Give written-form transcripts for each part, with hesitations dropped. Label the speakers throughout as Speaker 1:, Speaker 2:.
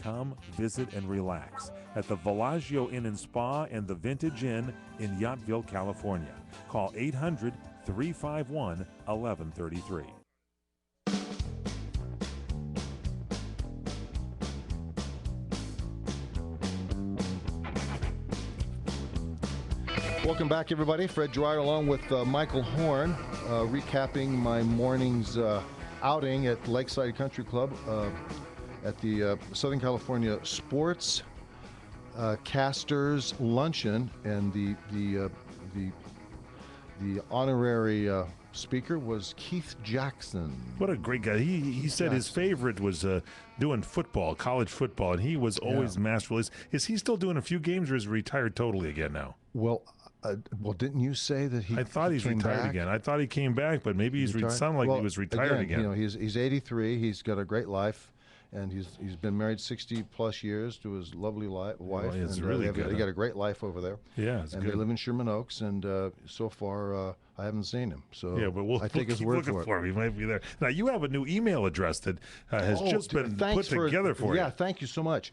Speaker 1: Come, visit, and relax at the Villaggio Inn and Spa and the Vintage Inn in Yachtville, California. Call 800-351-1133.
Speaker 2: Welcome back, everybody. Fred Dryer along with Michael Horn, recapping my morning's outing at Lakeside Country Club at the Southern California Sports Casters Luncheon, and the honorary speaker was Keith Jackson.
Speaker 1: What a great guy. He said his favorite was doing football, college football, and he was always masterful. Is he still doing a few games, or is he retired totally again now?
Speaker 2: Well, didn't you say that he?
Speaker 1: I thought he's retired
Speaker 2: back?
Speaker 1: again. I thought he came back, but maybe he's sounded like he was retired again.
Speaker 2: You know, he's 83. He's got a great life, and he's been married 60 plus years to his lovely wife.
Speaker 1: Well, it's
Speaker 2: and
Speaker 1: really good.
Speaker 2: They got a great life over there.
Speaker 1: Yeah, it's
Speaker 2: and
Speaker 1: good.
Speaker 2: They live in Sherman Oaks, and so far I haven't seen him. So
Speaker 1: yeah, but we'll
Speaker 2: take his
Speaker 1: keep
Speaker 2: word
Speaker 1: looking
Speaker 2: for it.
Speaker 1: He might be there. Now you have a new email address that has just been put together for you.
Speaker 2: Yeah, thank you so much.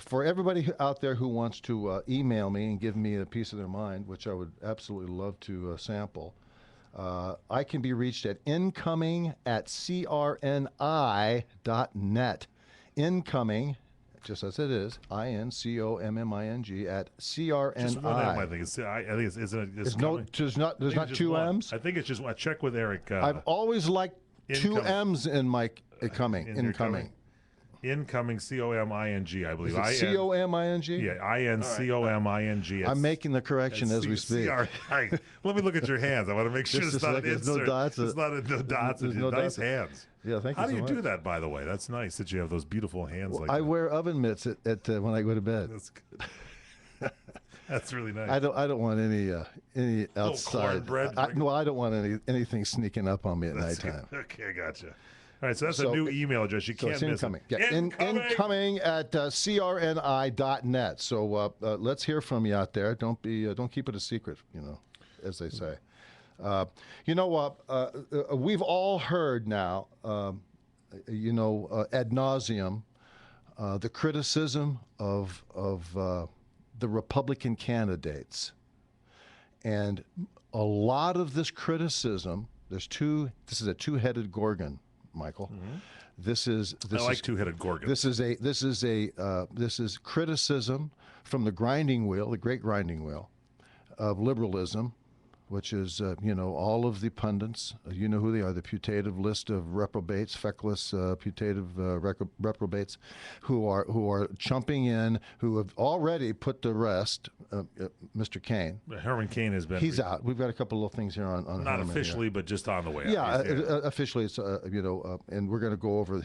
Speaker 2: For everybody out there who wants to email me and give me a piece of their mind, which I would absolutely love to sample, I can be reached at incoming@crni.net. Incoming, just as it is, INCOMMING at CRNI.
Speaker 1: Just one M, I think. I think it's
Speaker 2: there's not two M's.
Speaker 1: I think it's just. I check with Eric.
Speaker 2: I've always liked two M's in my incoming.
Speaker 1: Incoming, C-O-M-I-N-G, I believe.
Speaker 2: Is it C-O-M-I-N-G?
Speaker 1: Yeah, I-N-C-O-M-I-N-G.
Speaker 2: I'm making the correction as we speak.
Speaker 1: Let me look at your hands. I want to make sure it's not an insert.
Speaker 2: No dots.
Speaker 1: It's not no dots. It's
Speaker 2: no
Speaker 1: nice hands.
Speaker 2: Yeah, thank you.
Speaker 1: How do you
Speaker 2: much.
Speaker 1: do that, by the way? That's nice that you have those beautiful hands like that.
Speaker 2: I wear oven mitts at when I go to bed.
Speaker 1: That's good. That's really nice.
Speaker 2: I don't want any outside.
Speaker 1: Cornbread.
Speaker 2: I don't want anything sneaking up on me at nighttime.
Speaker 1: Okay, I gotcha. All right, so that's a new email address. You can't miss
Speaker 2: incoming.
Speaker 1: it.
Speaker 2: Yeah, incoming at crni.net. So let's hear from you out there. Don't keep it a secret, as they say. We've all heard now, ad nauseum, the criticism of the Republican candidates, and a lot of this criticism. This is a two-headed gorgon, Michael.
Speaker 1: Mm-hmm. I like two-headed gorgon.
Speaker 2: This is criticism from the grinding wheel, the great grinding wheel of liberalism, which is all of the pundits. You know who they are, the putative list of reprobates, feckless putative reprobates, who are chumping in, who have already put to rest Mr. Cain.
Speaker 1: Herman Cain has been.
Speaker 2: He's out. We've got a couple of things here on
Speaker 1: not
Speaker 2: Herman
Speaker 1: officially,
Speaker 2: here.
Speaker 1: but just on the way out.
Speaker 2: Yeah, officially, it's and we're going to go over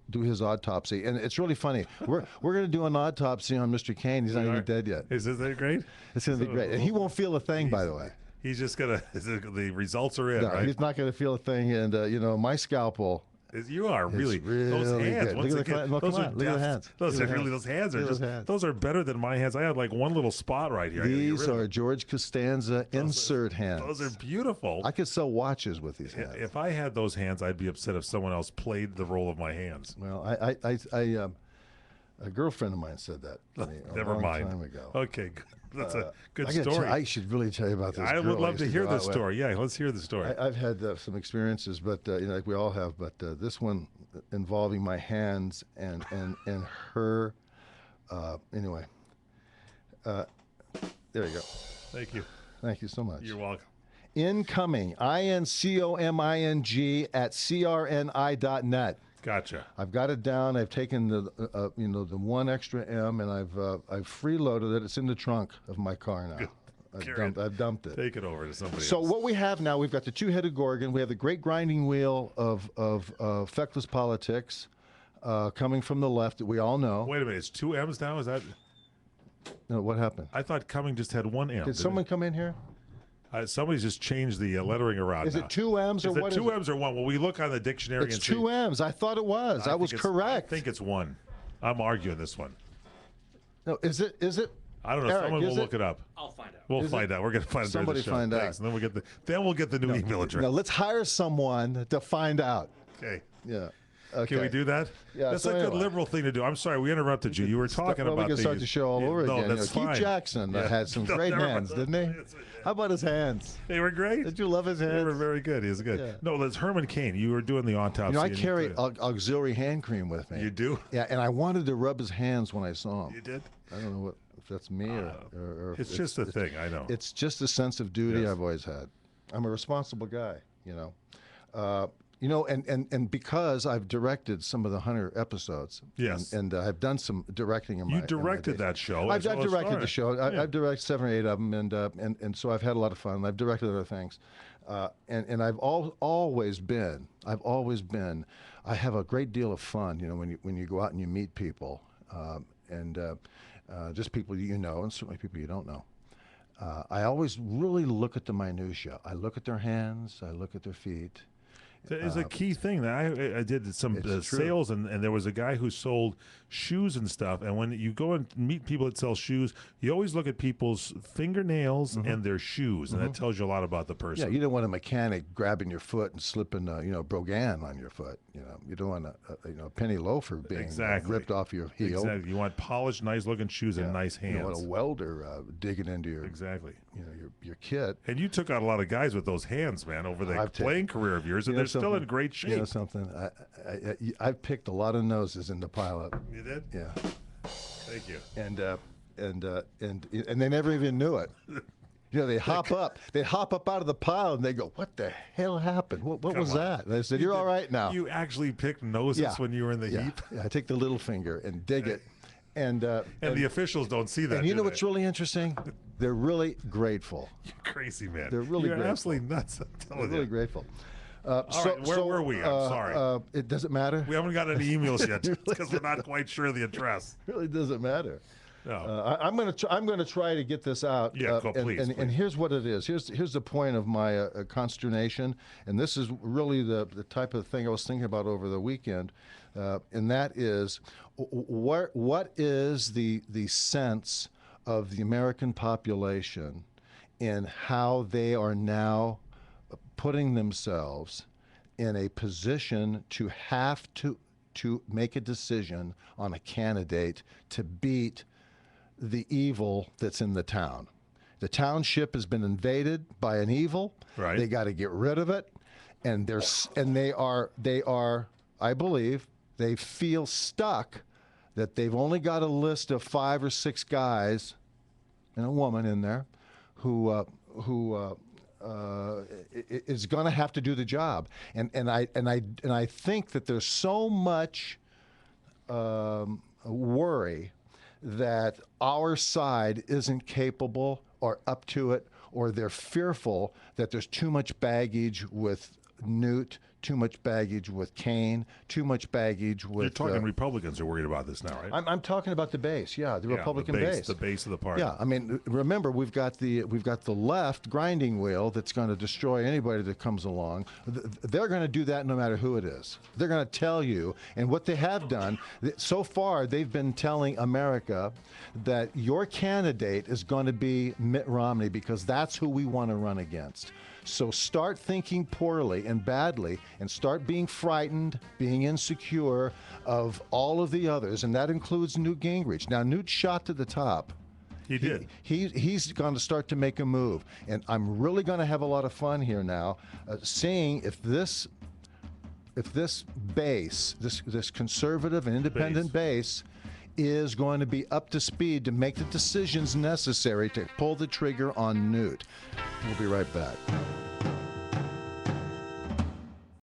Speaker 2: do his autopsy, and it's really funny. We're going to do an autopsy on Mr. Cain. He's not even dead yet.
Speaker 1: Is that great?
Speaker 2: It's going to be great, and he won't feel a thing, by the way.
Speaker 1: He's just gonna. The results are in.
Speaker 2: No,
Speaker 1: right?
Speaker 2: He's not going to feel a thing, and my scalpel.
Speaker 1: You are really those hands.
Speaker 2: Good.
Speaker 1: Once again, those are
Speaker 2: look at the hands.
Speaker 1: Those hands are just. Those are better than my hands. I had like one little spot right here.
Speaker 2: These are George Costanza insert hands.
Speaker 1: Those are beautiful.
Speaker 2: I could sell watches with these hands.
Speaker 1: If I had those hands, I'd be upset if someone else played the role of my hands.
Speaker 2: Well, a girlfriend of mine said that to me a long time ago.
Speaker 1: Okay, good. That's a good story.
Speaker 2: I should really tell you about this.
Speaker 1: I would love to hear this story. Yeah, let's hear the story.
Speaker 2: I've had some experiences, but like we all have. But this one involving my hands and her. Anyway, there you go.
Speaker 1: Thank you.
Speaker 2: Thank you so much.
Speaker 1: You're welcome.
Speaker 2: Incoming, INCOMING at CRNI.net.
Speaker 1: Gotcha.
Speaker 2: I've got it down. I've taken the one extra M, and I've freeloaded it. It's in the trunk of my car now. I've dumped it.
Speaker 1: Take it over to somebody
Speaker 2: So
Speaker 1: else.
Speaker 2: what we have now, we've got the two-headed gorgon. We have the great grinding wheel of feckless politics coming from the left that we all know.
Speaker 1: Wait a minute. It's two M's now? Is that?
Speaker 2: No, what happened?
Speaker 1: I thought coming just had one M.
Speaker 2: Did someone come in here?
Speaker 1: Somebody's just changed the lettering around.
Speaker 2: Is
Speaker 1: now.
Speaker 2: it two M's or what?
Speaker 1: Is it two M's or one? Well, we look on the dictionary.
Speaker 2: It's
Speaker 1: and
Speaker 2: two M's. I thought it was. I was correct.
Speaker 1: I think it's one. I'm arguing this one.
Speaker 2: No, is it?
Speaker 1: I don't know.
Speaker 2: Eric,
Speaker 1: someone will look it up.
Speaker 3: I'll find out.
Speaker 1: We'll find out. We're going to find out.
Speaker 2: Somebody find out.
Speaker 1: Thanks. And then we'll get the new email address.
Speaker 2: Now let's hire someone to find out.
Speaker 1: Okay.
Speaker 2: Yeah. Okay.
Speaker 1: Can we do that?
Speaker 2: Yeah,
Speaker 1: That's
Speaker 2: so
Speaker 1: a good
Speaker 2: anyway.
Speaker 1: liberal thing to do. I'm sorry, we interrupted you. You were talking
Speaker 2: Well,
Speaker 1: about
Speaker 2: we can start
Speaker 1: these-
Speaker 2: the show all over
Speaker 1: No,
Speaker 2: again.
Speaker 1: that's
Speaker 2: Keith
Speaker 1: fine.
Speaker 2: Jackson had some
Speaker 1: No,
Speaker 2: great
Speaker 1: never mind.
Speaker 2: hands, didn't he? How about his hands?
Speaker 1: They were great.
Speaker 2: Did you love his hands?
Speaker 1: They were very good. He was good.
Speaker 2: Yeah.
Speaker 1: No, that's Herman Cain. You were doing the autopsy.
Speaker 2: You know, I
Speaker 1: and
Speaker 2: carry auxiliary hand cream with me.
Speaker 1: You do?
Speaker 2: Yeah, and I wanted to rub his hands when I saw him.
Speaker 1: You did?
Speaker 2: I don't know if that's me or if
Speaker 1: It's just a thing. I know.
Speaker 2: It's just a sense of duty
Speaker 1: Yes.
Speaker 2: I've always had. I'm a responsible guy, you know. And because I've directed some of the Hunter episodes,
Speaker 1: Yes.
Speaker 2: and I've done some directing in my.
Speaker 1: You directed
Speaker 2: in my days.
Speaker 1: that show.
Speaker 2: I've directed the show.
Speaker 1: Yeah.
Speaker 2: I've directed 7 or 8 of them, and so I've had a lot of fun. I've directed other things, and I've always been. I have a great deal of fun, you know, when you go out and you meet people, and just people you know, and certainly people you don't know. I always really look at the minutia. I look at their hands. I look at their feet.
Speaker 1: That is a key thing. That I did some
Speaker 2: It's true.
Speaker 1: sales, and there was a guy who sold shoes and stuff. And when you go and meet people that sell shoes, you always look at people's fingernails and their shoes, and that tells you a lot about the person.
Speaker 2: Yeah, you don't want a mechanic grabbing your foot and slipping, Brogan on your foot. You know, you don't want a penny loafer being
Speaker 1: Exactly.
Speaker 2: ripped off your heel.
Speaker 1: Exactly. You want polished, nice-looking shoes and nice hands.
Speaker 2: You don't want a welder digging into your,
Speaker 1: Exactly.
Speaker 2: your kit.
Speaker 1: And you took out a lot of guys with those hands, man, over the
Speaker 2: I've
Speaker 1: playing career of yours, and
Speaker 2: You know
Speaker 1: they're still
Speaker 2: something?
Speaker 1: in great shape.
Speaker 2: You know something? I've picked a lot of noses in the pilot.
Speaker 1: You did?
Speaker 2: Yeah,
Speaker 1: Thank you.
Speaker 2: and they never even knew it. You know, they hop up out of the pile, and they go, "What the hell happened? What was
Speaker 1: on.
Speaker 2: that?" And I said, "You're all right now."
Speaker 1: You actually picked noses
Speaker 2: Yeah.
Speaker 1: when you were in the
Speaker 2: Yeah.
Speaker 1: heap,
Speaker 2: Yeah, I take the little finger and dig it, and
Speaker 1: and the officials don't see that.
Speaker 2: and you
Speaker 1: do
Speaker 2: know
Speaker 1: they?
Speaker 2: what's really interesting? They're really grateful.
Speaker 1: You're crazy, man.
Speaker 2: They're really
Speaker 1: You're
Speaker 2: grateful.
Speaker 1: absolutely nuts. I'm
Speaker 2: They're
Speaker 1: telling
Speaker 2: really
Speaker 1: you.
Speaker 2: grateful.
Speaker 1: right, where were we? I'm sorry.
Speaker 2: It doesn't matter.
Speaker 1: We haven't got any emails yet because we're not quite sure of the address.
Speaker 2: It really doesn't matter.
Speaker 1: No.
Speaker 2: I'm going to try to get this out.
Speaker 1: Yeah, go, please,
Speaker 2: and
Speaker 1: please.
Speaker 2: here's what it is. Here's the point of my consternation, and this is really the type of thing I was thinking about over the weekend, and that is, what is the sense of the American population in how they are now putting themselves in a position to have to make a decision on a candidate to beat the evil that's in the town. The township has been invaded by an evil.
Speaker 1: Right.
Speaker 2: They got to get rid of it, and they are. I believe they feel stuck that they've only got a list of 5 or 6 guys and a woman in there who is going to have to do the job. And I think that there's so much worry that our side isn't capable or up to it, or they're fearful that there's too much baggage with Newt, too much baggage with Kane, too much baggage with.
Speaker 1: You're talking Republicans are worried about this now, right?
Speaker 2: I'm talking about the base, the Republican base.
Speaker 1: The base of the party.
Speaker 2: Yeah, I mean, remember we've got the left grinding wheel that's going to destroy anybody that comes along. They're going to do that no matter who it is. They're going to tell you, and what they have done so far, they've been telling America that your candidate is going to be Mitt Romney because that's who we want to run against. So start thinking poorly and badly, and start being frightened, being insecure of all of the others, and that includes Newt Gingrich. Now, Newt shot to the top.
Speaker 1: He did.
Speaker 2: He's going to start to make a move, and I'm really going to have a lot of fun here now, seeing if this base, this conservative and independent base, is going to be up to speed to make the decisions necessary to pull the trigger on Newt. We'll be right back.